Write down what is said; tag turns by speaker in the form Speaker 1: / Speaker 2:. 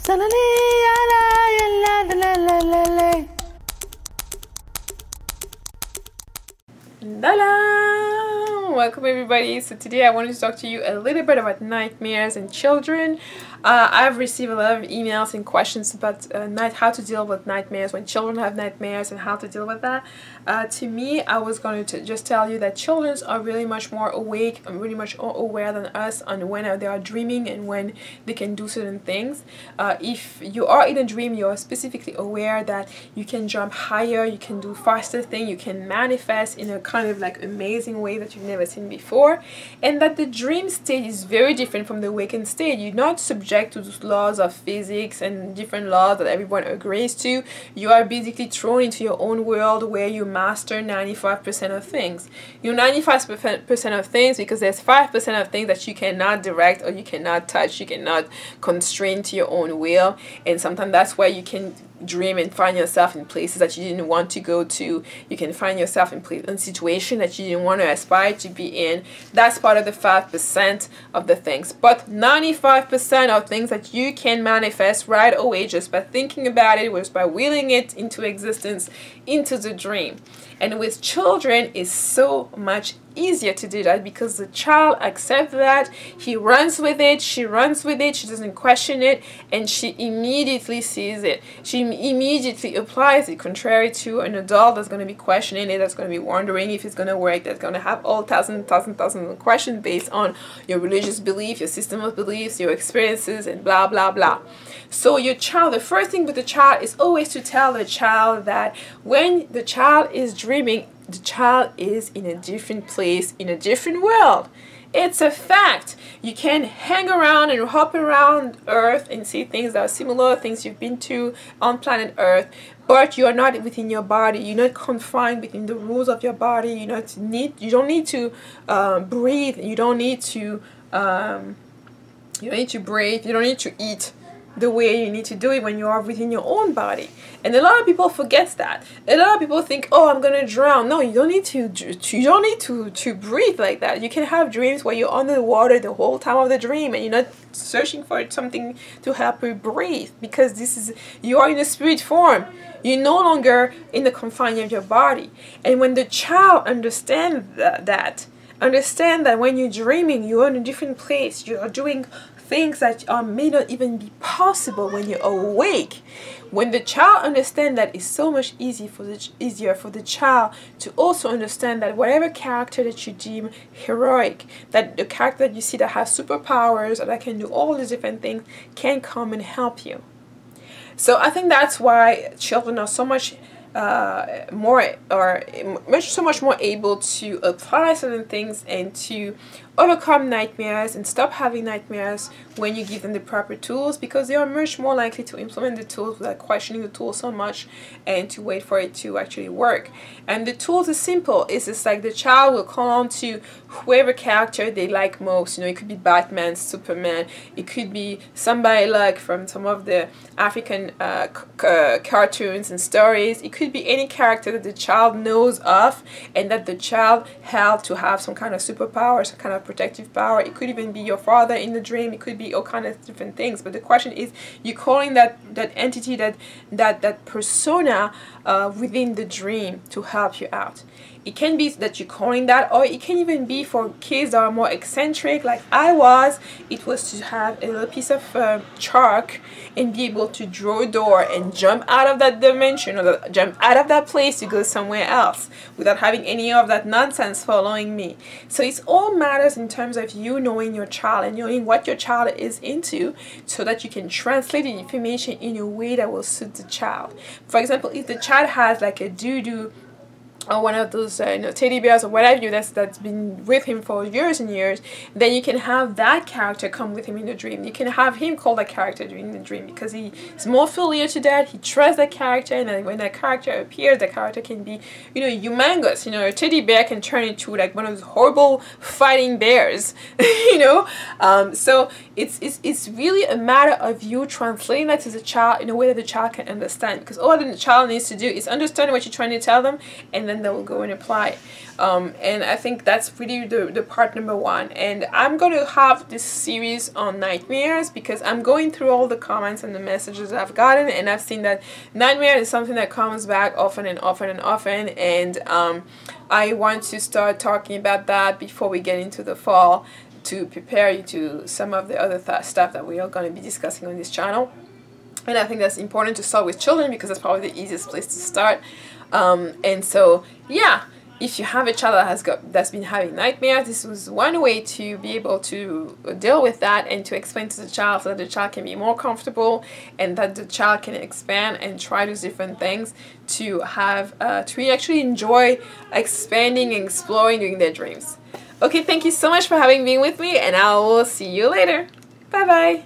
Speaker 1: Welcome everybody. So today I wanted to talk to you a little bit about nightmares and children. I've received a lot of emails and questions about how to deal with nightmares when children have nightmares and how to deal with that. To me, I was going to just tell you that children are really much more awake and really much more aware than us on when they are dreaming and when they can do certain things. If you are in a dream, you are specifically aware that you can jump higher, you can do faster things, you can manifest in a kind of like amazing way that you've never seen before, and that the dream state is very different from the awakened state. You're not subject to those laws of physics and different laws that everyone agrees to. You are basically thrown into your own world where you master 95% of things. You know, 95% of things, because there's 5% of things that you cannot direct or you cannot touch, you cannot constrain to your own will, and sometimes that's why you can dream and find yourself in places that you didn't want to go to. You can find yourself in situations that you didn't want to aspire to be in. That's part of the 5% of the things. But 95% of things that you can manifest right away just by thinking about it, just by willing it into existence, into the dream. And with children, it's so much easier to do that because the child accepts that, he runs with it, she runs with it, she doesn't question it, and she immediately sees it. She immediately applies it, contrary to an adult that's going to be questioning it, that's going to be wondering if it's going to work, that's going to have all thousands of questions based on your religious belief, your system of beliefs, your experiences, and blah blah blah. So your child, the first thing with the child is always to tell the child that when the child is dreaming, the child is in a different place, in a different world. It's a fact. You can hang around and hop around Earth and see things that are similar, things you've been to on planet Earth, but you are not within your body. You're not confined within the rules of your body. You don't need to breathe. You don't need to breathe. You don't need to eat the way you need to do it when you are within your own body. And a lot of people forget that. A lot of people think, oh, I'm gonna drown. No, you don't need to breathe like that. You can have dreams where you're under the water the whole time of the dream and you're not searching for something to help you breathe, because you are in a spirit form. You're no longer in the confines of your body. And when the child understands that when you're dreaming, you're in a different place, you are doing things that may not even be possible when you're awake. When the child understands that, it's so much easier for the child to also understand that whatever character that you deem heroic, that the character that you see that has superpowers or that can do all these different things, can come and help you. So I think that's why children are so much more able to apply certain things and to overcome nightmares and stop having nightmares when you give them the proper tools, because they are much more likely to implement the tools without questioning the tool so much and to wait for it to actually work. And the tools is simple. It's just like the child will call on to whoever character they like most. You know, it could be Batman, Superman, it could be somebody like from some of the African cartoons and stories. It could be any character that the child knows of and that the child held to have some kind of superpower, some kind of protective power. It could even be your father in the dream. It could be all kinds of different things. But the question is, you're calling that entity, that persona within the dream to help you out. It can be that you're calling that, or it can even be for kids that are more eccentric like I was. It was to have a little piece of chalk and be able to draw a door and jump out of that dimension or jump out of that place to go somewhere else without having any of that nonsense following me. So it's all matters in terms of you knowing your child and knowing what your child is into, so that you can translate the information in a way that will suit the child. For example, if the child has like a doo-doo or one of those teddy bears or whatever that's been with him for years and years, then you can have that character come with him in the dream. You can have him call that character during the dream because he is more familiar to that. He trusts that character, and then when that character appears, that character can be, you know, humongous. You know, a teddy bear can turn into like one of those horrible fighting bears. You know, so it's really a matter of you translating that to the child in a way that the child can understand. Because all the child needs to do is understand what you're trying to tell them, and then they will go and apply. And I think that's really the part number one. And I'm going to have this series on nightmares because I'm going through all the comments and the messages I've gotten, and I've seen that nightmare is something that comes back often and often and often, and I want to start talking about that before we get into the fall to prepare you to some of the other stuff that we are going to be discussing on this channel. And I think that's important to start with children because that's probably the easiest place to start. And so, yeah. If you have a child that's been having nightmares, this was one way to be able to deal with that and to explain to the child so that the child can be more comfortable and that the child can expand and try those different things to have to actually enjoy expanding and exploring during their dreams. Okay, thank you so much for having been with me, and I will see you later. Bye bye.